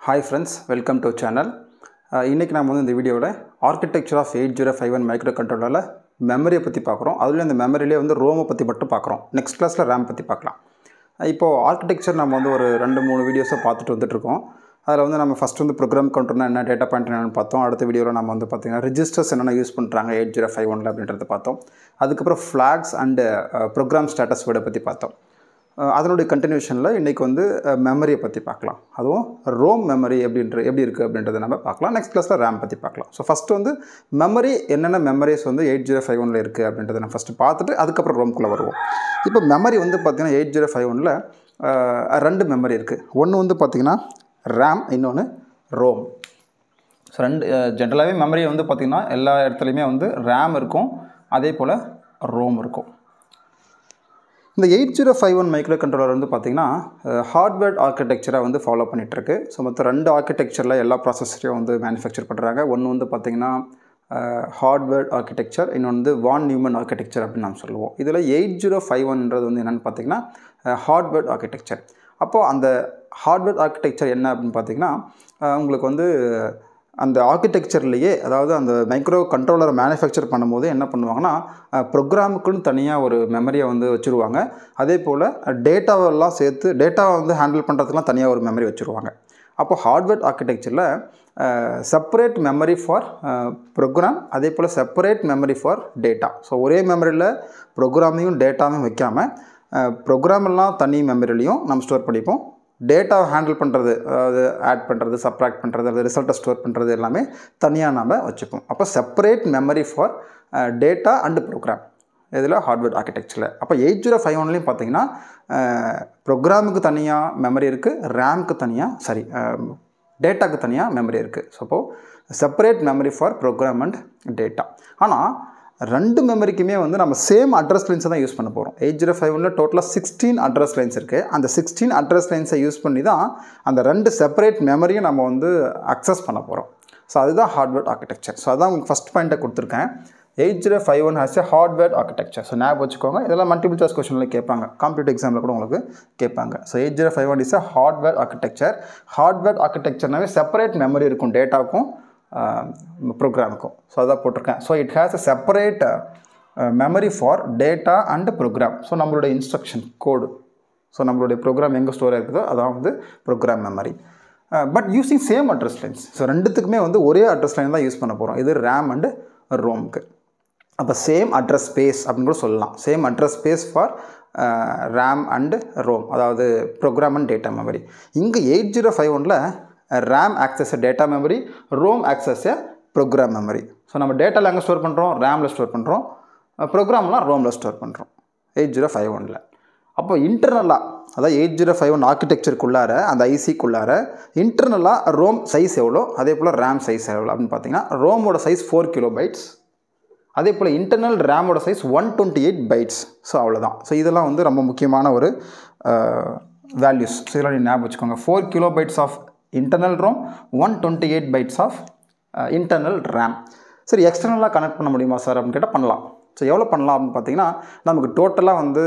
Hi friends, welcome to channel. இன்னைக்கு நாம வந்து இந்த வீடியோல architecture of 8051 microcontrollerல memory பத்தி பார்க்கறோம். அதுல அந்த memoryலே வந்து ROM பத்தி மட்டும் பார்க்கறோம். Next classல RAM பத்தி பார்க்கலாம். இப்போ architecture நாம வந்து ஒரு 2-3 வீடியோஸை பார்த்துட்டு வந்துட்டு இருக்கோம். அதில் வந்து நம்ம ஃபர்ஸ்ட் வந்து ப்ரோக்ராம் கவுண்டர்னா என்ன, டேட்டா பாயிண்ட் என்னன்னு பார்த்தோம். அடுத்த வீடியோவில் நம்ம வந்து பார்த்தீங்கன்னா ரெஜிஸ்டர்ஸ் என்னென்ன யூஸ் பண்ணுறாங்க 8051 அப்படின்றத பார்த்தோம். அதுக்கப்புறம் ஃப்ளாக்ஸ் அண்டு ப்ரோக்ராம் ஸ்டேட்டஸ் வேர்டை பற்றி பார்த்தோம். அதனுடைய கண்டினியூஷனில் இன்றைக்கி வந்து மெமரியை பற்றி பார்க்கலாம். அதுவும் ரோம் மெமரி எப்படி இருக்குது அப்படின்றத நம்ம பார்க்கலாம். நெக்ஸ்ட் கிளாஸில் ரேம் பற்றி பார்க்கலாம். ஸோ ஃபஸ்ட்டு வந்து மெமரி என்னென்ன மெமரிஸ் வந்து 8051 இருக்குது அப்படின்றத நம்ம ஃபஸ்ட்டு பார்த்துட்டு அதுக்கப்புறம் ரோம்குள்ளே வருவோம். இப்போ மெமரி வந்து பார்த்திங்கன்னா 8051 ரெண்டு மெமரி இருக்குது. ஒன்று வந்து பார்த்திங்கன்னா ரேம், இன்னொன்று ரோம். ஸோ ஜென்ரலாகவே மெமரி வந்து பார்த்திங்கன்னா எல்லா இடத்துலையுமே வந்து ரேம் இருக்கும், அதே போல் ரோம் இருக்கும். இந்த 8051 மைக்ரோ கண்ட்ரோலர் வந்து பார்த்திங்கன்னா ஹார்ட்வேர் ஆர்கிடெக்சரை வந்து ஃபாலோ பண்ணிகிட்ருக்கு. ஸோ மொத்தம் ரெண்டு ஆர்கிடெக்சரில் எல்லா ப்ராசஸரையும் வந்து மேனுஃபேக்சர் பண்ணுறாங்க. ஒன்று வந்து பார்த்திங்கன்னா ஹார்ட்வேர் ஆர்கிடெக்சர், இன்னொன்று வந்து வான் நியூமன் ஆர்கிடெக்சர் அப்படின்னு நம்ம சொல்லுவோம். இதில் 8051ன்றது வந்து என்னென்னு பார்த்திங்கன்னா ஹார்ட்வேர் ஆர்கிடெக்சர். அப்போது அந்த ஹார்ட்வேர் ஆர்கிடெக்சர் என்ன அப்படின்னு பார்த்திங்கன்னா உங்களுக்கு வந்து அந்த ஆர்கிடெக்சர்லேயே, அதாவது அந்த மைக்ரோ கண்ட்ரோலரை மேனுஃபேக்சர் பண்ணும்போது என்ன பண்ணுவாங்கன்னா ப்ரோக்ராமுக்குன்னு தனியாக ஒரு மெமரியை வந்து வச்சுருவாங்க. அதே போல் டேட்டாவெல்லாம் சேர்த்து டேட்டாவை வந்து ஹேண்டில் பண்ணுறதுக்குலாம் தனியாக ஒரு மெமரி வச்சுருவாங்க. அப்போது ஹார்ட்வேர் ஆர்கிடெக்சரில் செப்பரேட் மெமரி ஃபார் ப்ரோக்ராம், அதே போல் separate memory for data. So ஒரே மெமரியில் ப்ரோக்ராமையும் டேட்டாவும் வைக்காமல் ப்ரோக்ராமெல்லாம் தனி மெமரிலையும் நம்ம ஸ்டோர் பண்ணிப்போம். டேட்டாவை ஹேண்டில் பண்ணுறது, அதாவது ஆட் பண்ணுறது, சப்ராக்ட் பண்ணுறது, அது ரிசல்ட்டை ஸ்டோர் பண்ணுறது எல்லாமே தனியாக நம்ம வச்சுப்போம். அப்போ separate memory for data and program இதில் ஹார்ட்வேர் ஆர்கிடெக்சரில். அப்போ 8051லேயும் பார்த்தீங்கன்னா ப்ரோக்ராமுக்கு தனியாக மெமரி இருக்குது, ரேமுக்கு தனியாக டேட்டாவுக்கு தனியாக மெமரி இருக்குது. ஸோ அப்போது separate memory for program and data. ஆனால் ரெண்டு மெமரிக்குமே வந்து நம்ம சேம் அட்ரஸ் லைன்ஸை தான் யூஸ் பண்ண போகிறோம். 8051 டோட்டலாக 16 அட்ரஸ் லைன்ஸ் இருக்குது. அந்த 16 அட்ரஸ் லைன்ஸை யூஸ் பண்ணி தான் அந்த ரெண்டு செப்பரேட் மெமரியும் நம்ம வந்து அக்சஸ் பண்ண போகிறோம். ஸோ அதுதான் ஹார்ட்வேர் ஆர்கிடெக்சர். ஸோ அதான் உங்களுக்கு ஃபஸ்ட் பாயிண்ட்டை கொடுத்துருக்கேன். 8051 has a Harvard architecture. So ஞாபகம் வச்சுக்கோங்க, இதெல்லாம் மல்டிபிள் சாய்ஸ் கொஸ்டினில் கேட்பாங்க, காம்படிட்டிவ் எக்ஸாமில் கூட உங்களுக்கு கேட்பாங்க. So 8051 is a Harvard architecture. Harvard ஆர்கிடெக்சர்னாவே செப்பரேட் மெமரி இருக்கும் டேட்டாவுக்கும் ப்ரோக்ராமுக்கும். ஸோ அதான் போட்டிருக்கேன். So it has a separate memory for data and program. So நம்மளுடைய இன்ஸ்ட்ரக்ஷன் கோடு, ஸோ நம்மளுடைய ப்ரோக்ராம் எங்கே ஸ்டோர் இருக்குதோ அதான் வந்து program memory. But using same address lines. So ரெண்டுத்துக்குமே வந்து ஒரே அட்ரஸ் லைன் தான் யூஸ் பண்ண போகிறோம். இது ரேம் அண்டு ரோமுக்கு. அப்போ சேம் அட்ரஸ் ஸ்பேஸ் அப்படின்னு கூட சொல்லலாம். Same address space for RAM and ROM, அதாவது ப்ரோக்ராம் அண்ட் டேட்டா மெமரி. இங்கே 8051 RAM access data memory, ROM access program memory. So நம்ம டேட்டாவில் எங்கே ஸ்டோர் பண்ணுறோம், ரேமில் ஸ்டோர் பண்ணுறோம், ப்ரோக்ராம்லாம் ரோமில் ஸ்டோர் பண்ணுறோம் 8051. அப்போ இன்டர்னலாக, அதாவது 8051 ஆர்கிடெக்சருக்குள்ளார அந்த ஐசிக்குள்ளார இன்டர்னலாக ரோம் சைஸ் எவ்வளோ, அதே போல் ரேம் சைஸ் எவ்வளோ அப்படின்னு பார்த்தீங்கன்னா ரோமோட சைஸ் 4 கிலோபைட்ஸ், அதே போல் இன்டர்னல் ரேமோட சைஸ் 128 பைட்ஸ். ஸோ அவ்வளோதான். ஸோ இதெல்லாம் வந்து ரொம்ப முக்கியமான ஒரு வேல்யூஸ். ஸோ இதெல்லாம் நீங்கள் ஞாபகம் வச்சுக்கோங்க. 4 kilobytes of internal ROM, 128 bytes of internal RAM. சரி, எக்ஸ்டர்னலாக கனெக்ட் பண்ண முடியுமா சார் அப்படின்னு கேட்டால் பண்ணலாம். ஸோ எவ்வளோ பண்ணலாம் அப்படின்னு பார்த்தீங்கன்னா நமக்கு டோட்டலாக வந்து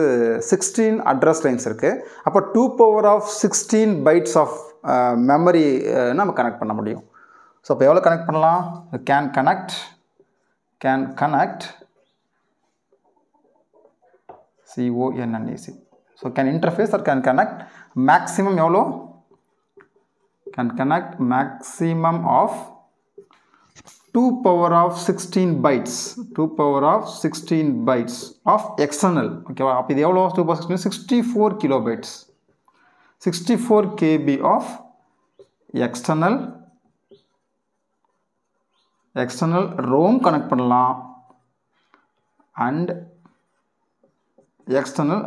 16 அட்ரஸ் லைன்ஸ் இருக்குது. அப்போ 2^16 bytes ஆஃப் மெமரி நம்ம கனெக்ட் பண்ண முடியும். ஸோ அப்போ எவ்வளோ கனெக்ட் பண்ணலாம், can connect CONNEC. So can interface or can connect maximum எவ்வளோ, can connect maximum of 2^16 bytes, 2^16 bytes of external. ஓகேவா? அப்போ இது எவ்வளோ 2^16, 64 kilobytes, 64 KB of external ROM connect பண்ணலாம் அண்ட் எக்ஸ்டர்னல்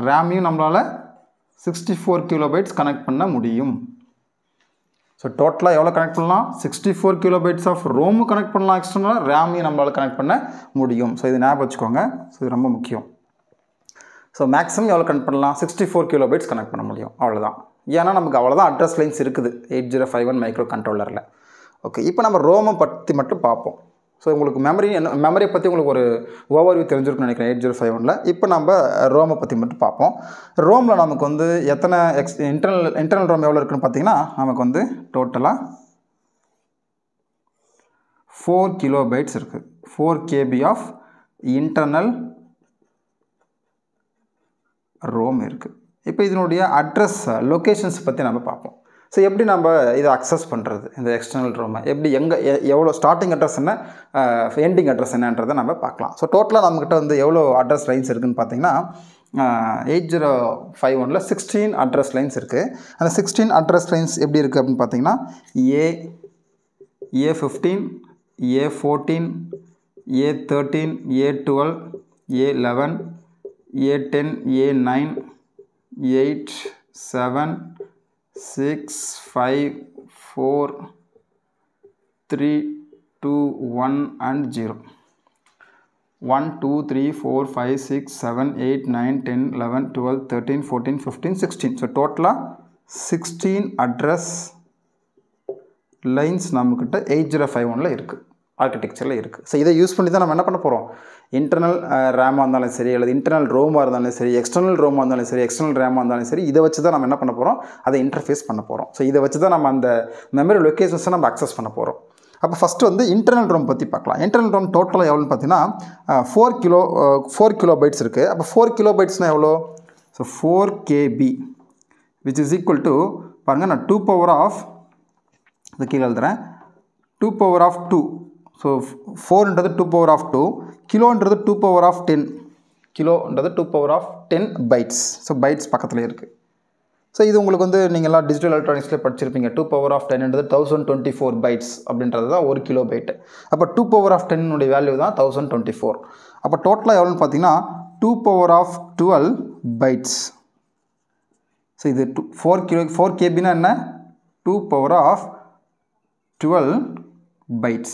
ரேமையும் நம்மளால் 64 kilobytes கனெக்ட் பண்ண முடியும். ஸோ டோட்டலாக எவ்வளோ கனெக்ட் பண்ணலாம், 64 கிலோபைட்ஸ் ஆஃப் ரோமும் கனெக்ட் பண்ணலாம், எக்ஸ்டர்னலாக ரேமையும் நம்மளால் கனெக்ட் பண்ண முடியும். ஸோ இது ஞாபகம் வச்சுக்கோங்க. ஸோ இது ரொம்ப முக்கியம். ஸோ மேக்ஸிமம் எவ்வளோ கனெக்ட் பண்ணலாம், 64 கிலோபைட்ஸ் கனெக்ட் பண்ண முடியும். அவ்வளோதான். ஏன்னா நமக்கு அவ்வளோதான் அட்ரஸ் லைன்ஸ் இருக்குது 8051 மைக்ரோ கண்ட்ரோலரில். ஓகே, இப்போ நம்ம ரோமை பற்றி மட்டும் பார்ப்போம். ஸோ உங்களுக்கு மெமரியை பற்றி உங்களுக்கு ஒரு ஓவர்வியூ தெரிஞ்சிருக்குன்னு நினைக்கிறேன் 8051ல். இப்போ நம்ம ரோமை பற்றி மட்டும் பார்ப்போம். ரோமில் நமக்கு வந்து எத்தனை இன்டர்னல் ரோம் எவ்வளோ இருக்குன்னு பார்த்தீங்கன்னா நமக்கு வந்து டோட்டலாக 4 கிலோபைட்ஸ் இருக்குது. 4 KB ஆஃப் இன்டர்னல் ரோம் இருக்குது. இப்போ இதனுடைய அட்ரஸ் லொக்கேஷன்ஸ் பற்றி நம்ம பார்ப்போம். ஸோ எப்படி நம்ம இதை அக்சஸ் பண்ணுறது, இந்த எக்ஸ்டர்னல் ரோமை எப்படி எவ்வளோ ஸ்டார்டிங் அட்ரஸ் என்ன, எண்டிங் அட்ரஸ் என்னன்றதை நம்ம பார்க்கலாம். ஸோ டோட்டலாக நம்மக்கிட்ட வந்து எவ்வளோ அட்ரஸ் லைன்ஸ் இருக்குதுன்னு பார்த்தீங்கன்னா 8051ல் 16 அட்ரஸ் லைன்ஸ் இருக்குது. அந்த 16 அட்ரஸ் லைன்ஸ் எப்படி இருக்குது அப்படின்னு பார்த்தீங்கன்னா A15, A14, A13, A12, A11, A10, A9, 8, 7, 6, 5, 4, 3, 2, 1 and 0. 1, 2, 3, 4, 5, 6, 7, 8, 9, 10, 11, 12, 13, 14, 15, 16. So total 16 address lines நம்மக்கிட்ட 8051ல் இருக்குது, ஆர்கிடெக்சரில் இருக்குது. ஸோ இதை யூஸ் பண்ணி தான் நம்ம என்ன பண்ண போகிறோம், இன்டர்னல் ரேமாக இருந்தாலும் சரி, அல்லது இன்டர்னல் ரோமாக இருந்தாலும் சரி, எக்ஸ்டர்னல் ரோமாக இருந்தாலும் சரி, எக்ஸ்டர்னல் ரேமாக இருந்தாலும் சரி, இதை வச்சு தான் நம்ம என்ன பண்ண போகிறோம், அதை இன்டர்ஃபேஸ் பண்ண போகிறோம். ஸோ இதை வச்சு தான் நம்ம அந்த மெமரி லொக்கேஷன்ஸை நம்ம அக்சஸ் பண்ண போகிறோம். அப்போ ஃபஸ்ட்டு வந்து இன்டர்னல் ரோம் பற்றி பார்க்கலாம். இன்டர்னல் ரோம் டோட்டலாக எவ்வளோன்னு பார்த்தீங்கன்னா 4 கிலோபைட்ஸ் இருக்குது. அப்போ 4 கிலோபைட்ஸ்னால் எவ்வளோ, so 4 KB which is equal to பாருங்கள், நான் 2 power of இது கீழே எழுதுறேன், 2 power of 2. ஸோ 4ன்றது 2 power of 2, கிலோன்றது 2 power of 10, கிலோன்றது 2 power of 10 bytes. So bytes பக்கத்தில் இருக்குது. ஸோ இது உங்களுக்கு வந்து நீங்கள்லாம் டிஜிட்டல் எலக்ட்ரானிக்ஸில் படிச்சிருப்பீங்க. 2 power of 10ன்றது 1024 பைட்ஸ் அப்படின்றது தான் 1 கிலோ பைட். அப்போ 2 power of 10னுடைய வேல்யூ தான் 1024. அப்போ டோட்டலாக எவ்வளோன்னு பார்த்தீங்கன்னா 2 power of 12 பைட்ஸ். ஸோ இது 4 KBனா என்ன, 2 power of 12 பைட்ஸ்,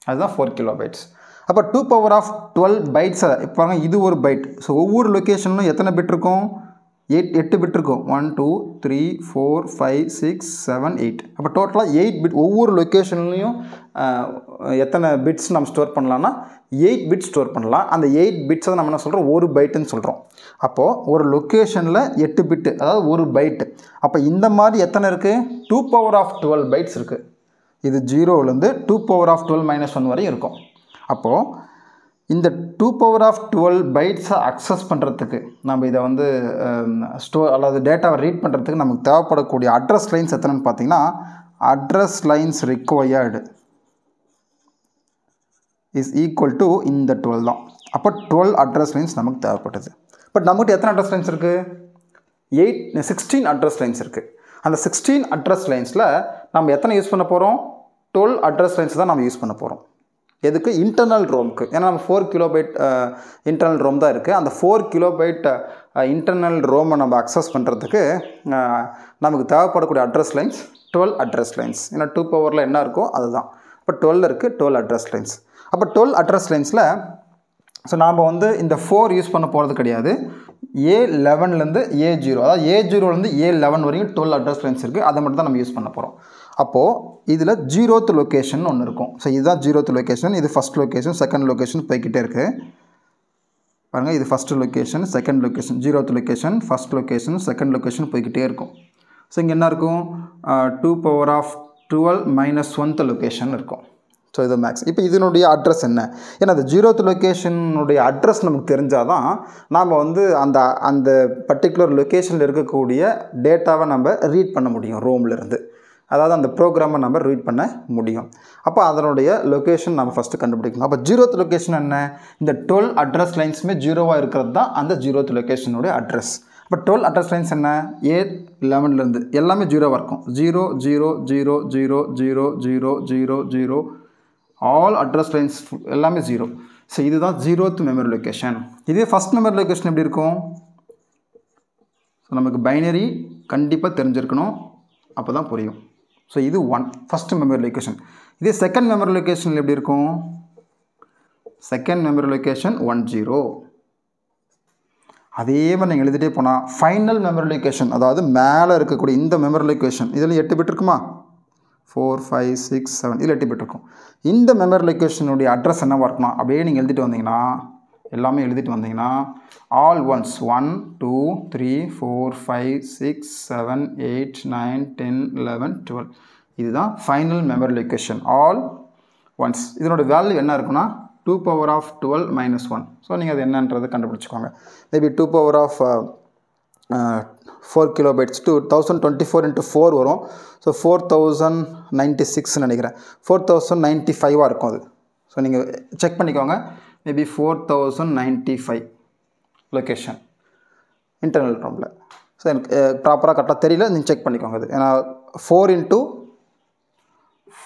அதுதான் 4 கிலோபைட்ஸ். அப்போ 2 power of 12 பைட்ஸை இப்போ பாருங்கள், இது ஒரு பைட். ஸோ ஒவ்வொரு லொக்கேஷன்லும் எத்தனை பிட் இருக்கும், 8 பிட் இருக்கும். 1, 2, 3, 4, 5, 6, 7, 8. அப்போ டோட்டலாக 8 பிட். ஒவ்வொரு லொக்கேஷன்லையும் எத்தனை பிட்ஸ் நம்ம ஸ்டோர் பண்ணலான்னா 8 பிட் ஸ்டோர் பண்ணலாம். அந்த 8 பிட்ஸை நம்ம என்ன சொல்கிறோம், ஒரு பைட்டுன்னு சொல்கிறோம். அப்போது ஒரு லொக்கேஷனில் 8 பிட்டு, அதாவது ஒரு பைட்டு. அப்போ இந்த மாதிரி எத்தனை இருக்குது, 2 power of 12 பைட்ஸ் இருக்குது. இது 0லேருந்து 2 power of 12 - 1 வரையும் இருக்கும். அப்போது இந்த 2 power of 12 பைட்ஸை அக்சஸ் பண்ணுறதுக்கு நம்ம இதை வந்து அல்லது டேட்டாவை ரீட் பண்ணுறதுக்கு நமக்கு தேவைப்படக்கூடிய அட்ரஸ் லைன்ஸ் எத்தனைன்னு பார்த்தீங்கன்னா, address lines required is equal to இந்த 12 தான். அப்போ 12 அட்ரஸ் லைன்ஸ் நமக்கு தேவைப்பட்டது. பட் நம்மகிட்ட எத்தனை அட்ரஸ் லைன்ஸ் இருக்குது, 16 அட்ரஸ் லைன்ஸ் இருக்குது. அந்த 16 அட்ரஸ் லைன்ஸில் நம்ம எத்தனை யூஸ் பண்ண போகிறோம், 12 அட்ரஸ் லைன்ஸ் தான் நம்ம யூஸ் பண்ண போகிறோம். எதுக்கு, இன்டர்னல் ரோமுக்கு. ஏன்னா நம்ம 4 கிலோபைட் இன்டர்னல் ரோம் தான் இருக்குது. அந்த 4 கிலோபைட் இன்டர்னல் ரோமை நம்ம அக்சஸ் பண்ணுறதுக்கு நமக்கு தேவைப்படக்கூடிய அட்ரஸ் லைன்ஸ் 12 அட்ரஸ் லைன்ஸ். ஏன்னா 2 பவரில் என்ன இருக்கோ அதுதான். இப்போ 12 இருக்குது, 12 அட்ரஸ் லைன்ஸ். அப்போ 12 அட்ரஸ் லைன்ஸில் ஸோ நாம் வந்து இந்த 4 யூஸ் பண்ண போகிறது கிடையாது. A11லேருந்து A0, அதாவது A0லேருந்து A11 வரைக்கும் 12 அட்ரஸ் லைன்ஸ் இருக்குது. அதை மட்டும் தான் நம்ம யூஸ் பண்ண போகிறோம். அப்போது இதில் 0th லொக்கேஷன் ஒன்று இருக்கும். ஸோ இதுதான் 0th லொக்கேஷன். இது ஃபஸ்ட் லொக்கேஷன், செகண்ட் லொக்கேஷன் போய்கிட்டே இருக்குது. பாருங்கள், இது first location, second location, 0th location, first location, second location போய்கிட்டே இருக்கும். ஸோ இங்கே என்ன இருக்கும், 2 power of 12 - 1th லொக்கேஷன் இருக்கும். ஸோ இது மேக்ஸ். இப்போ இதனுடைய அட்ரஸ் என்ன, ஏன்னா அந்த 0th லொக்கேஷனுடைய அட்ரஸ் நமக்கு தெரிஞ்சால் தான் நாம் வந்து அந்த பர்டிகுலர் லொக்கேஷனில் இருக்கக்கூடிய டேட்டாவை நம்ம ரீட் பண்ண முடியும் ரோம்லேருந்து. அதாவது அந்த ப்ரோக்ராமை நம்ம ரீட் பண்ண முடியும். அப்போ அதனுடைய லொக்கேஷன் நம்ம ஃபஸ்ட்டு கண்டுபிடிக்கணும். அப்போ 0th லொக்கேஷன் என்ன, இந்த 12 அட்ரஸ் லைன்ஸுமே 0வாக இருக்கிறது தான் அந்த 0th லொக்கேஷனுடைய அட்ரஸ். இப்போ 12 அட்ரஸ் லைன்ஸ் என்ன, A11லேருந்து எல்லாமே 0வாக இருக்கும். 0 0 0 0 0 0 0 0 ஆல் அட்ரஸ் லைன்ஸ் எல்லாமே 0. ஸோ இதுதான் 0th மெமரி லொக்கேஷன். இதே ஃபஸ்ட் மெமரி லொக்கேஷன் எப்படி இருக்கும், ஸோ நமக்கு பைனரி கண்டிப்பாக தெரிஞ்சிருக்கணும், அப்போ தான் புரியும். ஸோ இது 1 ஃபஸ்ட் மெமரி லொக்கேஷன். இதே செகண்ட் மெமரி லொக்கேஷனில் எப்படி இருக்கும், செகண்ட் மெமரி லொக்கேஷன் 10. அதே மாதிரி நீங்கள் எழுதிட்டே போனால் ஃபைனல் மெமரி லொக்கேஷன், அதாவது மேலே இருக்கக்கூடிய இந்த மெமரி லொக்கேஷன், இதில் 8 பிட் இருக்குமா, 4 5 6 7 இதில் 8 பிட் இருக்கும். இந்த மெமரி லொக்கேஷனுடைய அட்ரஸ் என்னவாக இருக்கணும் அப்படியே நீங்கள் எழுதிட்டு வந்தீங்கன்னா எல்லாமே எழுதிட்டு வந்தீங்கன்னா ஆல் ஒன்ஸ் 1 2 3 4 5 6 7 8 9 10 11 12 இதுதான் final memory location all once. இதனோட வேல்யூ என்ன இருக்குன்னா 2 power of 12 minus 1. ஸோ நீங்கள் அது என்னன்றது கண்டுபிடிச்சிக்கோங்க. Maybe 2 power of 4 kilobytes to 1024 into 4 வரும். ஸோ 4096 நினைக்கிறேன் 4095 இருக்கும் அது. ஸோ நீங்கள் செக் பண்ணிக்கோங்க. மேபி 4095 லொக்கேஷன் இன்டர்னல் ரூமில். ஸோ எனக்கு ப்ராப்பராக கரெக்டாக தெரியல, நீங்கள் செக் பண்ணிக்கோங்க அது. ஏன்னா 4 into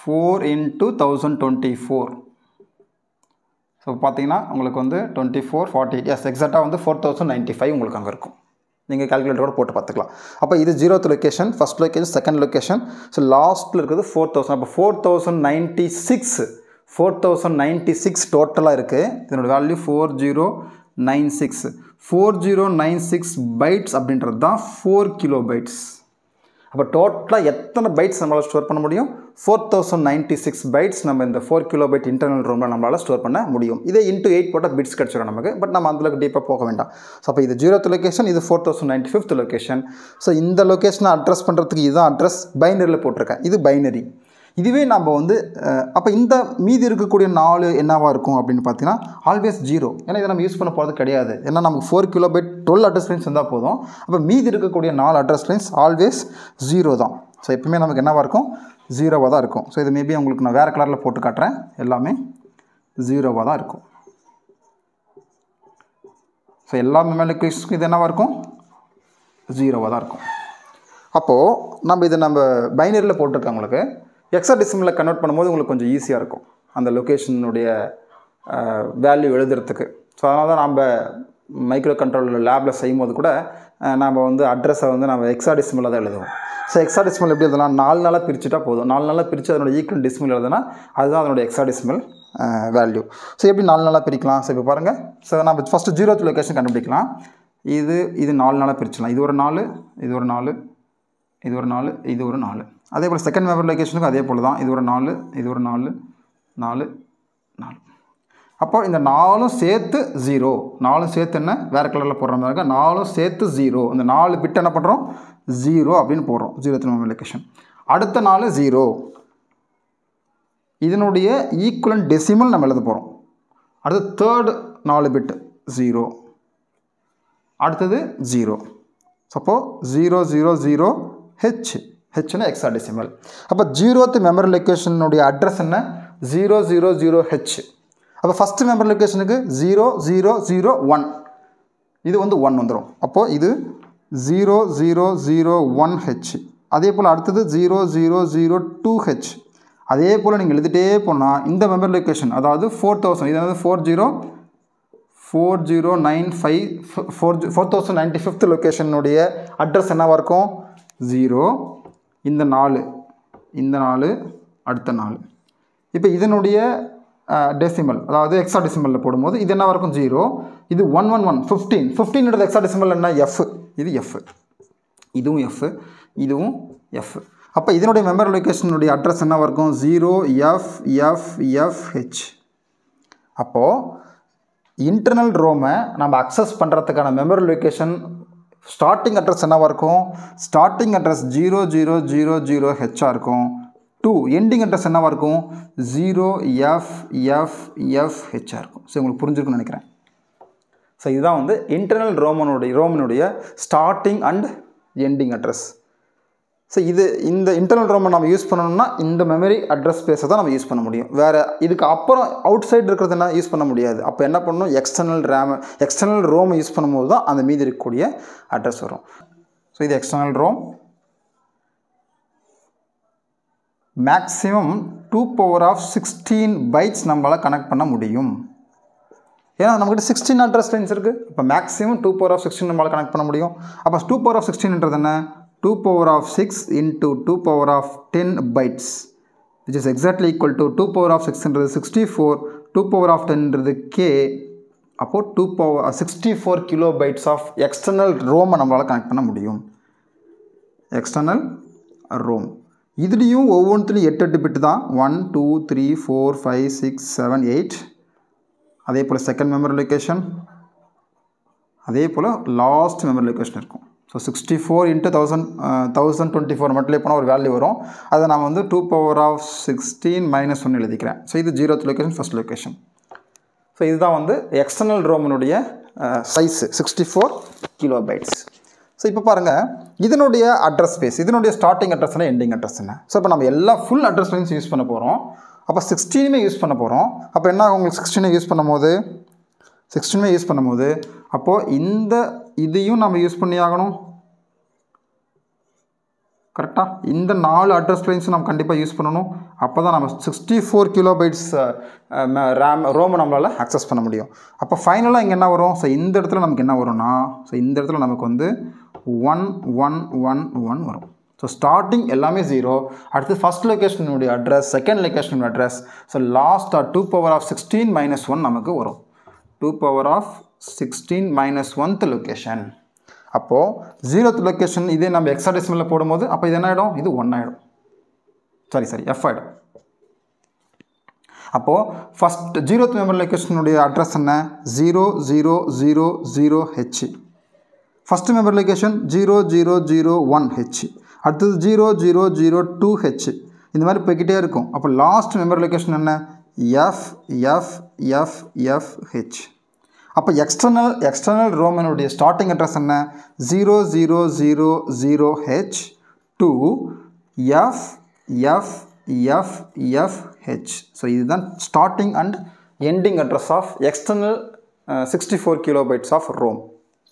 1024. ஸோ பார்த்தீங்கன்னா உங்களுக்கு வந்து 24 48 எஸ் எக்ஸாக்டாக வந்து 4095 உங்களுக்கு அங்கே இருக்கும். நீங்கள் கால்குலேட்டரோட போட்டு பார்த்துக்கலாம். அப்போ இது 0th location, first location, second location. So லாஸ்ட்டில் இருக்கிறது 4000. அப்போ 4096 டோட்டலாக இருக்குது. இதனோட வேல்யூ 4096. 4096 பைட்ஸ் அப்படின்றது தான் 4 kilobytes. அப்போ டோட்டலாக எத்தனை பைட்ஸ் நம்மளால் ஸ்டோர் பண்ண முடியும்? 4096 பைட்ஸ் நம்ம இந்த 4 kilobyte இன்டர்னல் ரூமில் நம்மளால் ஸ்டோர் பண்ண முடியும். இதே இன்ட்டு 8 போட்டால் பிட்ஸ் கிடச்சிடும் நமக்கு. பட் நம்ம அந்தளவுக்கு டீப்பாக போக வேண்டாம். ஸோ அப்போ இது 0th லொக்கேஷன், இது 4095th லொக்கேஷன். ஸோ இந்த லொக்கேஷனை அட்ரஸ் பண்ணுறதுக்கு இதுதான் அட்ரஸ். பைனரியில் போட்டிருக்கேன், இது பைனரி. இதுவே நம்ம வந்து அப்போ இந்த மீதி இருக்கக்கூடிய 4 என்னவாக இருக்கும் அப்படின்னு பார்த்தீங்கன்னா ஆல்வேஸ் 0. ஏன்னா இதை நம்ம யூஸ் பண்ண போகிறது கிடையாது. ஏன்னா நமக்கு 4 kilobyte 12 அட்ரஸ் லைன்ஸ் இருந்தால் போதும். அப்போ மீதி இருக்கக்கூடிய 4 அட்ரஸ் லைன்ஸ் ஆல்வேஸ் 0 தான். ஸோ எப்பவுமே நமக்கு என்னவாக இருக்கும்? 0வாக தான் இருக்கும். ஸோ இது மேபி உங்களுக்கு நான் வேறு கலரில் போட்டு காட்டுறேன். எல்லாமே 0வாக தான் இருக்கும். ஸோ எல்லா மெமரி லொக்கேஷனுக்கும் இது என்னவாக இருக்கும்? 0வாக தான் இருக்கும். அப்போது நம்ம பைனரியில் போட்டிருக்கோம். உங்களுக்கு ஹெக்ஸாடெசிமலில் கன்வெர்ட் பண்ணும்போது உங்களுக்கு கொஞ்சம் ஈஸியாக இருக்கும் அந்த லொக்கேஷனுடைய வேல்யூ எழுதுறதுக்கு. ஸோ அதனால தான் நம்ம மைக்ரோ கண்ட்ரோலர் லேபில் செய்யும்போது கூட நம்ம வந்து அட்ரஸை வந்து நம்ம ஹெக்ஸாடெசிமலில் தான் எழுதுவோம். ஸோ ஹெக்ஸாடெசிமல் எப்படி எழுதலாம்? 4 நாளாக பிரிச்சுட்டா போதும். 4 நாளாக பிரித்து அதனோட ஈக்குவல் டெசிமல் எழுதுனா அதுதான் அதனுடைய ஹெக்ஸாடெசிமல் வேல்யூ. ஸோ எப்படி 4 நாளாக பிரிக்கலாம்? ஸோ இப்போ பாருங்கள். ஸோ நம்ம ஃபஸ்ட்டு 0th லொக்கேஷன் கண்டுபிடிக்கலாம். இது 4 நாளாக பிரிச்சுக்கலாம். இது ஒரு 4, இது ஒரு 4, இது ஒரு 4, இது ஒரு 4. அதே போல் செகண்ட் மெமரி லொக்கேஷனுக்கும் அதே போல் தான். இது ஒரு 4, இது ஒரு 4, 4, 4. அப்போ இந்த 4ம் சேர்த்து 0. 4ம் சேர்த்து என்ன வேறு கலரில் போடுற மாதிரி இருக்கா? 4ம் சேர்த்து 0. இந்த 4 பிட் என்ன பண்ணுறோம்? 0 அப்படின்னு போடுறோம் 0th மெமரி லொக்கேஷன். அடுத்த 4 0. இதனுடைய ஈக்குவலன்ட் டெசிமல் நம்ம எழுத போகிறோம். அடுத்து தேர்டு 4 பிட் 0. அடுத்தது 0. அப்போ 0 0 0 H. ஹெச்னா ஹெக்ஸாடெசிமல். அப்போ 0th மெமரி லொக்கேஷனுடைய அட்ரஸ் என்ன? 000H. அப்போ ஃபஸ்ட்டு மெமரி லொக்கேஷனுக்கு 0001. இது வந்து 1 வந்துடும். அப்போது இது 0001H. அதே போல் அடுத்தது 0002H. அதே போல் நீங்கள் எழுதிட்டே போனால் இந்த மெமரி லொக்கேஷன் அதாவது 4000 இது வந்து 4095 4095th லொக்கேஷனுடைய அட்ரஸ் என்னவாக இருக்கும்? 0. இந்த 4 அடுத்த 4. இப்போ இதனுடைய டெசிமல் அதாவது ஹெக்ஸாடெசிமலில் போடும்போது இது என்னவாக இருக்கும்? 0. இது 111 15ன்றது ஹெக்ஸாடெசிமல் என்ன? F. இது F, இதுவும் F, இதுவும் F. அப்போ இதனுடைய மெமரி லொக்கேஷனுடைய அட்ரஸ் என்னவாக இருக்கும்? 0FFFH. அப்போது இன்டர்னல் ரோமை நம்ம அக்சஸ் பண்ணுறதுக்கான மெமரி லொக்கேஷன் ஸ்டார்டிங் அட்ரஸ் என்னவாக இருக்கும்? ஸ்டார்டிங் அட்ரஸ் 0000H இருக்கும். 2 எண்டிங் அட்ரஸ் என்னவாக இருக்கும்? 0FFFH இருக்கும். ஸோ உங்களுக்கு புரிஞ்சிருக்குன்னு நினைக்கிறேன். ஸோ இதுதான் வந்து இன்டர்னல் ரோமனுடைய starting and ending address. So இந்த இன்டர்னல் ரோமை நம்ம யூஸ் பண்ணணும்னா இந்த மெமரி அட்ரஸ் ஸ்பேஸை தான் நம்ம யூஸ் பண்ண முடியும். வேறு இதுக்கு அப்புறம் அவுட் சைடு இருக்கிறது என்ன யூஸ் பண்ண முடியாது. அப்போ என்ன பண்ணணும்? எக்ஸ்டர்னல் ரோம் யூஸ் பண்ணும்போது தான் அந்த மீதி இருக்கக்கூடிய அட்ரஸ் வரும். ஸோ இது external ROM. Maximum 2 power of 16 bytes நம்மளால் கனெக்ட் பண்ண முடியும். ஏன்னா நம்மக்கிட்ட 16 அட்ரஸ் லைன்ஸ் இருக்குது. இப்போ மேக்ஸிமம் 2 power of 16 நம்மளால் கனெக்ட் பண்ண முடியும். அப்போ 2 power of 16ன்றது என்ன? 2 power of 6 into 2 power of 10 bytes, which is exactly equal to 2 power of 6ன்றது 64, 2 power of 10ன்றது K. அப்போது 2 power 64 kilobytes of external ROM நம்மளால் கனெக்ட் பண்ண முடியும். எக்ஸ்டர்னல் ரோம் இதுலேயும் ஒவ்வொன்றுலையும் 8 பிட்டு தான். 1 2 3 4 5 6 7 8. அதே போல் செகண்ட் மெமரி லொக்கேஷன், அதே போல் லாஸ்ட் மெமரி லொக்கேஷன் இருக்கும். ஸோ 64 × 1024 மட்டும் போனால் ஒரு வேல்யூ வரும். அதை நான் வந்து 2⁻16 - 1 எழுதிக்கிறேன். ஸோ இது 0th location, first location. So இதுதான் வந்து எக்ஸ்டர்னல் ரோமனுடைய சைஸு 64 கிலோபைட்ஸ். ஸோ இப்போ பாருங்கள், இதனுடைய அட்ரஸ் ஸ்பேஸ், இதனுடைய ஸ்டார்டிங் அட்ரஸ் என்ன, எண்டிங் அட்ரஸ் என்ன. ஸோ இப்போ நம்ம எல்லா ஃபுல் அட்ரஸ் லைன்ஸ் யூஸ் பண்ண போகிறோம். அப்போ 16மே யூஸ் பண்ண போகிறோம். அப்போ என்ன உங்களுக்கு 16 யூஸ் பண்ணும்போது, 16மே யூஸ் பண்ணும்போது அப்போது இந்த இதையும் நம்ம யூஸ் பண்ணி ஆகணும். கரெக்டாக இந்த 4 அட்ரஸ் லைன்ஸும் நம்ம கண்டிப்பாக யூஸ் பண்ணணும். அப்போ தான் நம்ம 64 கிலோபைட்ஸ் ரோமை நம்மளால் அக்சஸ் பண்ண முடியும். அப்போ ஃபைனலாக இங்கே என்ன வரும், ஸோ இந்த இடத்துல நமக்கு என்ன வரும்னா, ஸோ இந்த இடத்துல நமக்கு வந்து 1 1 1 1 வரும். ஸோ ஸ்டார்டிங் எல்லாமே 0. அடுத்து ஃபஸ்ட் லொக்கேஷனுடைய அட்ரஸ், செகண்ட் லொக்கேஷனுடைய அட்ரஸ், ஸோ லாஸ்ட்டாக 2⁻16 - 1 நமக்கு வரும். 2⁻16 - 1th லொக்கேஷன். அப்போது 0th லொக்கேஷன் இதே நம்ம ஹெக்ஸாடெசிமலில் போடும்போது அப்போ இது என்ன ஆகிடும், இது 1 ஆகிடும். சாரி F ஆகிடும். அப்போது ஃபஸ்ட் 0th மெமரி லொக்கேஷனுடைய அட்ரஸ் என்ன, 0000H. First memory location 0001H. அடுத்தது 0002H. இந்த மாதிரி போய்கிட்டே இருக்கும். அப்போ லாஸ்ட் மெமரி லொக்கேஷன் என்ன, FFFFH. அப்போ எக்ஸ்டர்னல் ரோமனுடைய ஸ்டார்டிங் அட்ரஸ் என்ன, 0000H to FFFFH. ஸோ இதுதான் starting and ending address of external 64 kilobytes of ROM.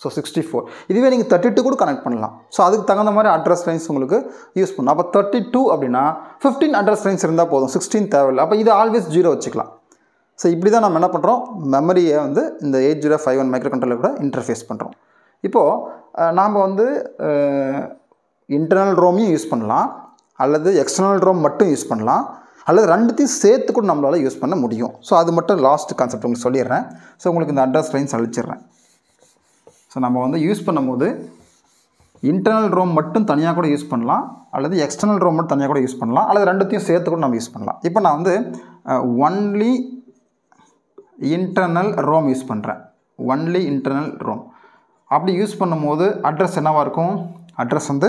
So 64. இதுவே நீங்கள் 32 கூட கனெக்ட் பண்ணலாம். ஸோ அதுக்கு தகுந்த மாதிரி அட்ரஸ் லைன்ஸ் உங்களுக்கு யூஸ் பண்ணலாம். அப்போ 32 அப்படின்னா 15 அட்ரஸ் லைன்ஸ் இருந்தால் போதும், 16 தேவையில்லை. அப்போ இது ஆல்வேஸ் 0 வச்சுக்கலாம். ஸோ இப்படி தான் நம்ம என்ன பண்ணுறோம், மெமரியை வந்து இந்த 8051 மைக்ரோ கண்ட்ரோலர் கூட இன்டர்ஃபேஸ் பண்ணுறோம். இப்போது நாம் வந்து இன்டர்னல் ரோமையும் யூஸ் பண்ணலாம், அல்லது எக்ஸ்டர்னல் ரோம் மட்டும் யூஸ் பண்ணலாம், அல்லது ரெண்டுத்தையும் சேர்த்து கூட நம்மளால் யூஸ் பண்ண முடியும். ஸோ அது மட்டும் லாஸ்ட் கான்செப்ட் உங்களுக்கு சொல்லிடுறேன். ஸோ உங்களுக்கு இந்த அட்ரஸ் லைன்ஸ் அழிச்சிடுறேன். ஸோ நம்ம வந்து யூஸ் பண்ணும்போது இன்டர்னல் ரோம் மட்டும் தனியாக கூட யூஸ் பண்ணலாம், அல்லது எக்ஸ்டர்னல் ரோம் மட்டும் தனியாக கூட யூஸ் பண்ணலாம், அல்லது ரெண்டுத்தையும் சேர்த்து கூட நம்ம யூஸ் பண்ணலாம். இப்போ நான் வந்து ஒன்லி இன்டர்னல் ரோம் யூஸ் பண்ணுறேன். ஒன்லி இன்டர்னல் ரோம் அப்படி யூஸ் பண்ணும்போது அட்ரஸ் என்னவாக இருக்கும், அட்ரஸ் வந்து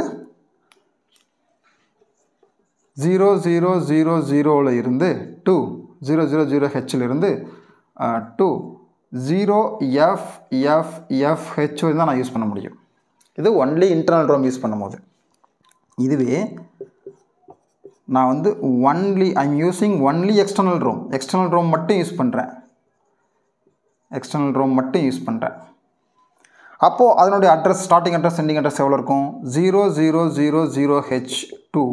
0000 இருந்து 2000H இருந்து 0FFFH தான் நான் யூஸ் பண்ண முடியும். இது ஒன்லி இன்டர்னல் ரோம் யூஸ் பண்ணும்போது. இதுவே நான் வந்து I'm using only external ROM மட்டும் யூஸ் பண்ணுறேன். அப்போது அதனுடைய address, starting address, ending address எவ்வளோ இருக்கும், 0000H to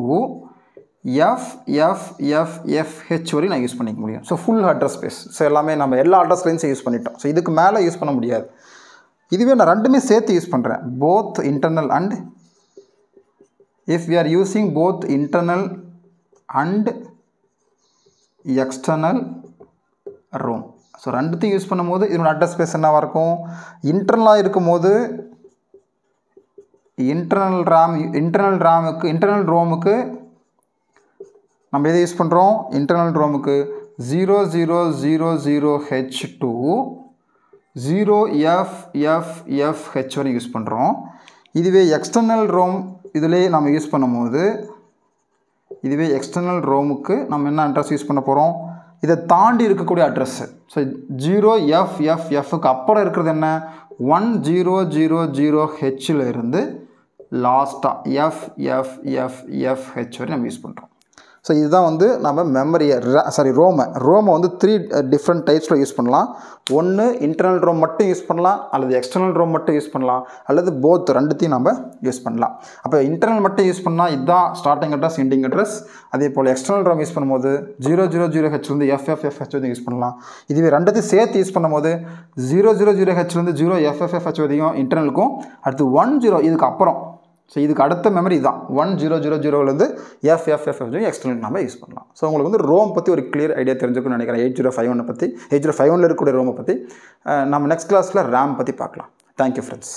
FFFFH வரையும் நான் யூஸ் பண்ணிக்க முடியும். So full address space. So எல்லாமே நம்ம எல்லா அட்ரஸ் லைன்ஸையும் யூஸ் பண்ணிட்டோம். ஸோ இதுக்கு மேலே யூஸ் பண்ண முடியாது. இதுவே நான் ரெண்டுமே சேர்த்து யூஸ் பண்ணுறேன், both internal and if we are using both internal and external ROM. So ரெண்டுத்தையும் யூஸ் பண்ணும்போது இதனோட அட்ரஸ் ஸ்பேஸ் என்னவாக இருக்கும், இன்டர்னலாக இருக்கும்போது இன்டர்னல் ரோமுக்கு நம்ம எதை யூஸ் பண்ணுறோம், இன்டர்னல் ரோமுக்கு 0000H to 0FFFH வரை யூஸ் பண்ணுறோம். இதுவே எக்ஸ்டர்னல் ரோம் இதிலே நம்ம யூஸ் பண்ணும்போது, இதுவே எக்ஸ்டர்னல் ரோமுக்கு நம்ம என்ன அட்ரஸ் யூஸ் பண்ண போகிறோம், இதை தாண்டி இருக்கக்கூடிய அட்ரஸ்ஸு. ஸோ 0FFFக்கு அப்புறம் இருக்கிறது என்ன, 1000H இருந்து லாஸ்ட்டாக FFFFH வரை நம்ம யூஸ் பண்ணுறோம். ஸோ இதுதான் வந்து நம்ம மெமரியை ரோமை வந்து 3 டிஃப்ரெண்ட் டைப்ஸில் யூஸ் பண்ணலாம். ஒன்று இன்டர்னல் ரோம் மட்டும் யூஸ் பண்ணலாம், அல்லது எக்ஸ்டர்னல் ரோம் மட்டும் யூஸ் பண்ணலாம், அல்லது போத் ரெண்டுத்தையும் நம்ம யூஸ் பண்ணலாம். அப்போ இன்டர்னல் மட்டும் யூஸ் பண்ணால் இதுதான் ஸ்டார்டிங் அட்ரஸ், எண்டிங் அட்ரஸ். அதே போல் எக்ஸ்டர்னல் ரோம் யூஸ் பண்ணும்போது 000H வந்து FFFH வந்து யூஸ் பண்ணலாம். இதுவே ரெண்டுத்தையும் சேர்த்து யூஸ் பண்ணும்போது 000H வந்து 0FFFH வரையும் இன்டர்னலுக்கும், அடுத்து 10 இதுக்கு அப்புறம். ஸோ இதுக்கு அடுத்த மெமரி தான் 1000 FFFFH எக்ஸ்டர்னல் நம்ம யூஸ் பண்ணலாம். ஸோ உங்களுக்கு வந்து ரோம் பற்றி ஒரு கிளியர் ஐடியா தெரிஞ்சுக்கணும்னு நினைக்கிறேன். 8051 பற்றி, 8051 இருக்கக்கூடிய ரோமை பற்றி. நம்ம நெக்ஸ்ட் கிளாஸில் ரேம் பற்றி பார்க்கலாம். Thank you friends.